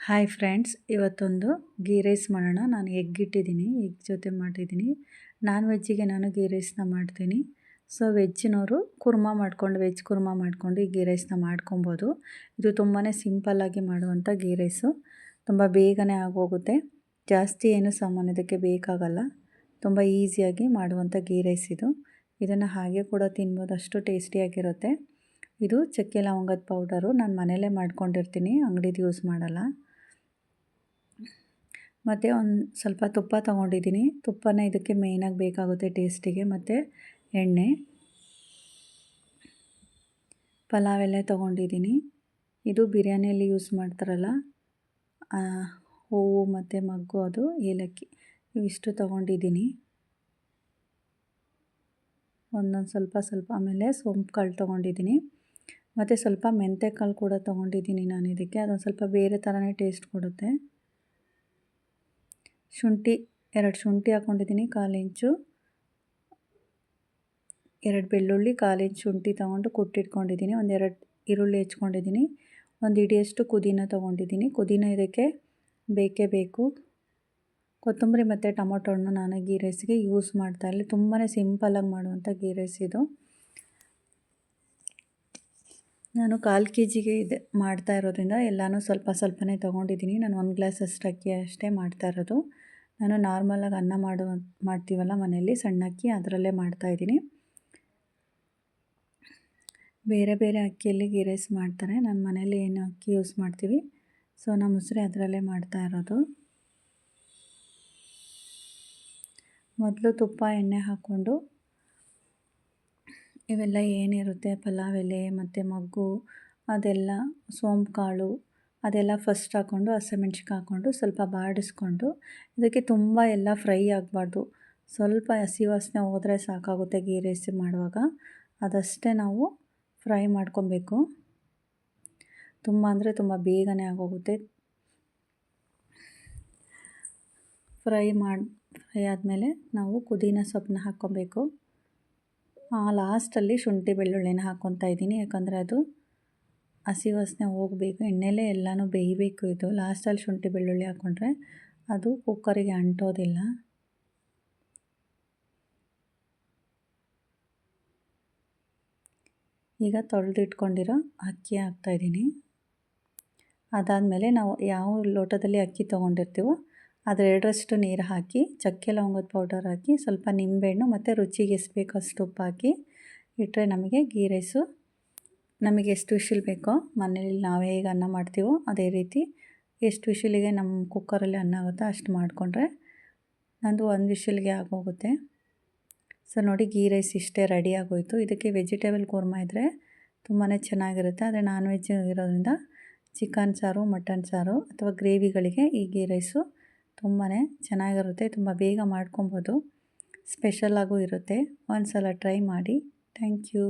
Hi friends, ಇವತ್ತೊಂದು ghee rice ಮಾಡೋಣ. ನಾನು ಎಗ್ ಇಟ್ಟಿದ್ದೀನಿ, ಎಗ್ ಜೊತೆ ಮಾಡಿದ್ದೀನಿ. ನಾನ್ ವೆಜ್ಜಿಗೆ ನಾನು ಗೀ ರೈಸ್ನ ಮಾಡ್ತೀನಿ. ಸೊ ವೆಜ್ಜಿನವರು ವೆಜ್ ಕುರ್ಮಾ ಮಾಡ್ಕೊಂಡು ಈ ಗೀ ರೈಸ್ನ ಮಾಡ್ಕೊಬೋದು. ಇದು ತುಂಬಾ ಸಿಂಪಲ್ಲಾಗಿ ಮಾಡುವಂಥ ಗೀ ರೈಸು. ತುಂಬ ಬೇಗನೆ ಆಗೋಗುತ್ತೆ, ಜಾಸ್ತಿ ಏನು ಸಾಮಾನು ಇದಕ್ಕೆ ಬೇಕಾಗಲ್ಲ. ತುಂಬ ಈಸಿಯಾಗಿ ಮಾಡುವಂಥ ಗೀ ರೈಸ್ ಇದು. ಇದನ್ನು ಹಾಗೆ ಕೂಡ ತಿನ್ಬೋದು, ಅಷ್ಟು ಟೇಸ್ಟಿಯಾಗಿರುತ್ತೆ. ಇದು ಚಕ್ಕೆ ಲವಂಗದ ಪೌಡರು ನಾನು ಮನೆಯಲ್ಲೇ ಮಾಡ್ಕೊಂಡಿರ್ತೀನಿ, ಅಂಗಡಿದು ಯೂಸ್ ಮಾಡಲ್ಲ. ಮತ್ತು ಒಂದು ಸ್ವಲ್ಪ ತುಪ್ಪ ತೊಗೊಂಡಿದ್ದೀನಿ. ತುಪ್ಪನ ಇದಕ್ಕೆ ಮೇಯ್ನಾಗಿ ಬೇಕಾಗುತ್ತೆ ಟೇಸ್ಟಿಗೆ. ಮತ್ತು ಎಣ್ಣೆ, ಪಲಾವ್ ಎಲೆ ತೊಗೊಂಡಿದ್ದೀನಿ. ಇದು ಬಿರಿಯಾನಿಯಲ್ಲಿ ಯೂಸ್ ಮಾಡ್ತಾರಲ್ಲ ಹೂವು ಮತ್ತು ಮಗ್ಗು, ಅದು ಏಲಕ್ಕಿ, ಇವಿಷ್ಟು ತೊಗೊಂಡಿದ್ದೀನಿ. ಒಂದೊಂದು ಸ್ವಲ್ಪ. ಆಮೇಲೆ ಸೋಂಪು ಕಾಳು ತೊಗೊಂಡಿದ್ದೀನಿ. ಮತ್ತು ಸ್ವಲ್ಪ ಮೆಂತ್ಯ ಕಾಳು ಕೂಡ ತೊಗೊಂಡಿದ್ದೀನಿ ನಾನು ಇದಕ್ಕೆ. ಅದೊಂದು ಸ್ವಲ್ಪ ಬೇರೆ ಥರನೇ ಟೇಸ್ಟ್ ಕೊಡುತ್ತೆ. ಶುಂಠಿ, 2 ಶುಂಠಿ ಹಾಕ್ಕೊಂಡಿದ್ದೀನಿ, 1/4 ಇಂಚು. 2 ಬೆಳ್ಳುಳ್ಳಿ, 1/4 ಇಂಚು ಶುಂಠಿ ತೊಗೊಂಡು ಕುಟ್ಟಿಟ್ಕೊಂಡಿದ್ದೀನಿ. 2 ಈರುಳ್ಳಿ ಹೆಚ್ಕೊಂಡಿದ್ದೀನಿ. 1 ಹಿಡಿಯಷ್ಟು ಪುದೀನ ತೊಗೊಂಡಿದ್ದೀನಿ. ಪುದೀನ ಇದಕ್ಕೆ ಬೇಕೇ ಬೇಕು. ಕೊತ್ತಂಬರಿ ಮತ್ತು ಟೊಮೊಟೊ ಹಣ್ಣು ನಾನು ಗೀ ರೈಸ್ಗೆ ಯೂಸ್ ಮಾಡ್ತಾಯಿಲ್ಲ. ತುಂಬಾ ಸಿಂಪಲ್ಲಾಗಿ ಮಾಡುವಂಥ ಗೀ ರೈಸ್ ಇದು. ನಾನು 1/4 kgಗೆ ಇದು ಮಾಡ್ತಾ ಇರೋದ್ರಿಂದ ಎಲ್ಲನೂ ಸ್ವಲ್ಪನೇ ತೊಗೊಂಡಿದ್ದೀನಿ. ನಾನು 1 ಗ್ಲಾಸಷ್ಟು ಅಕ್ಕಿ ಅಷ್ಟೇ ಮಾಡ್ತಾ ಇರೋದು. ನಾನು ನಾರ್ಮಲಾಗಿ ಅನ್ನ ಮಾಡ್ತೀವಲ್ಲ ಮನೆಯಲ್ಲಿ, ಸಣ್ಣ ಅಕ್ಕಿ, ಅದರಲ್ಲೇ ಮಾಡ್ತಾಯಿದ್ದೀನಿ. ಬೇರೆ ಅಕ್ಕಿಯಲ್ಲಿ ಗೀ ರೈಸ್ ಮಾಡ್ತಾರೆ. ನನ್ನ ಮನೇಲಿ ಏನು ಅಕ್ಕಿ ಯೂಸ್ ಮಾಡ್ತೀವಿ, ಸೊ ನಮ್ಮ ಮುಸ್ರೆ ಅದರಲ್ಲೇ ಮಾಡ್ತಾ ಇರೋದು. ಮೊದಲು ತುಪ್ಪ, ಎಣ್ಣೆ ಹಾಕ್ಕೊಂಡು ಇವೆಲ್ಲ ಏನಿರುತ್ತೆ ಪಲಾವ್ ಎಲೆ ಮತ್ತು ಮಗ್ಗು, ಅದೆಲ್ಲ ಸೋಂಪು ಕಾಳು ಅದೆಲ್ಲ ಫಸ್ಟ್ ಹಾಕ್ಕೊಂಡು, ಹಸಿಮೆಣ್ಸಿನ್ಕಾಯಿ ಹಾಕ್ಕೊಂಡು ಸ್ವಲ್ಪ ಬಾಡಿಸ್ಕೊಂಡು, ಇದಕ್ಕೆ ತುಂಬ ಎಲ್ಲ ಫ್ರೈ ಆಗಬಾರ್ದು. ಸ್ವಲ್ಪ ಹಸಿ ವಾಸನೆ ಹೋದರೆ ಸಾಕಾಗುತ್ತೆ ಗೀ ರೈಸ್ ಮಾಡುವಾಗ. ಅದಷ್ಟೇ ನಾವು ಫ್ರೈ ಮಾಡ್ಕೊಬೇಕು. ತುಂಬ ಅಂದರೆ ತುಂಬ ಬೇಗನೆ ಆಗೋಗುತ್ತೆ. ಫ್ರೈ ಆದಮೇಲೆ ನಾವು ಪುದೀನ ಸೊಪ್ಪನ್ನ ಹಾಕ್ಕೊಬೇಕು. ಲಾಸ್ಟಲ್ಲಿ ಶುಂಠಿ ಬೆಳ್ಳುಳ್ಳಿನ ಹಾಕ್ಕೊತಾ ಇದ್ದೀನಿ, ಯಾಕಂದರೆ ಅದು ಹಸಿ ವಾಸನೆ ಹೋಗಬೇಕು. ಎಣ್ಣೆಲೇ ಎಲ್ಲನೂ ಬೇಯಬೇಕು. ಇದು ಲಾಸ್ಟಲ್ಲಿ ಶುಂಠಿ ಬೆಳ್ಳುಳ್ಳಿ ಹಾಕ್ಕೊಂಡ್ರೆ ಅದು ಕುಕ್ಕರಿಗೆ ಅಂಟೋದಿಲ್ಲ. ಈಗ ತೊಳೆದಿಟ್ಕೊಂಡಿರೋ ಅಕ್ಕಿ ಹಾಕ್ತಾಯಿದ್ದೀನಿ. ಅದಾದಮೇಲೆ ನಾವು ಯಾವ ಲೋಟದಲ್ಲಿ ಅಕ್ಕಿ ತೊಗೊಂಡಿರ್ತೀವೋ ಅದರ 2ರಷ್ಟು ನೀರು ಹಾಕಿ, ಚಕ್ಕೆ ಲವಂಗದ ಪೌಡರ್ ಹಾಕಿ, ಸ್ವಲ್ಪ ನಿಂಬೆಹಣ್ಣು ಮತ್ತು ರುಚಿಗೆ ಎಷ್ಟು ಬೇಕೋ ಅಷ್ಟು ಉಪ್ಪು ಹಾಕಿ ಇಟ್ಟರೆ ನಮಗೆ ಗೀ ರೈಸು, ನಮಗೆ ಎಷ್ಟು ವಿಷಿಲ್ ಬೇಕೋ, ಮನೇಲಿ ನಾವೇ ಹೇಗೆ ಅನ್ನ ಮಾಡ್ತೀವೋ ಅದೇ ರೀತಿ ಎಷ್ಟು ವಿಷಿಲಿಗೆ ನಮ್ಮ ಕುಕ್ಕರಲ್ಲಿ ಅನ್ನ ಆಗುತ್ತೋ ಅಷ್ಟು ಮಾಡಿಕೊಂಡ್ರೆ ನಂದು 1 ವಿಷಿಲ್ಗೆ ಆಗೋಗುತ್ತೆ. ಸೊ ನೋಡಿ, ಗೀ ರೈಸ್ ಇಷ್ಟೇ ರೆಡಿ ಆಗೋಯಿತು. ಇದಕ್ಕೆ ವೆಜಿಟೇಬಲ್ ಕೂರ್ಮಾ ಇದ್ದರೆ ತುಂಬಾ ಚೆನ್ನಾಗಿರುತ್ತೆ. ಆದರೆ ನಾನ್ ವೆಜ್ ಇರೋದ್ರಿಂದ ಚಿಕನ್ ಸಾರು, ಮಟನ್ ಸಾರು ಅಥವಾ ಗ್ರೇವಿಗಳಿಗೆ ಈ ಗೀ ರೈಸು ತುಂಬಾ ಚೆನ್ನಾಗಿರುತ್ತೆ. ತುಂಬ ಬೇಗ ಮಾಡ್ಕೊಬೋದು, ಸ್ಪೆಷಲಾಗೂ ಇರುತ್ತೆ. ಒಂದು ಸಲ ಟ್ರೈ ಮಾಡಿ. Thank you.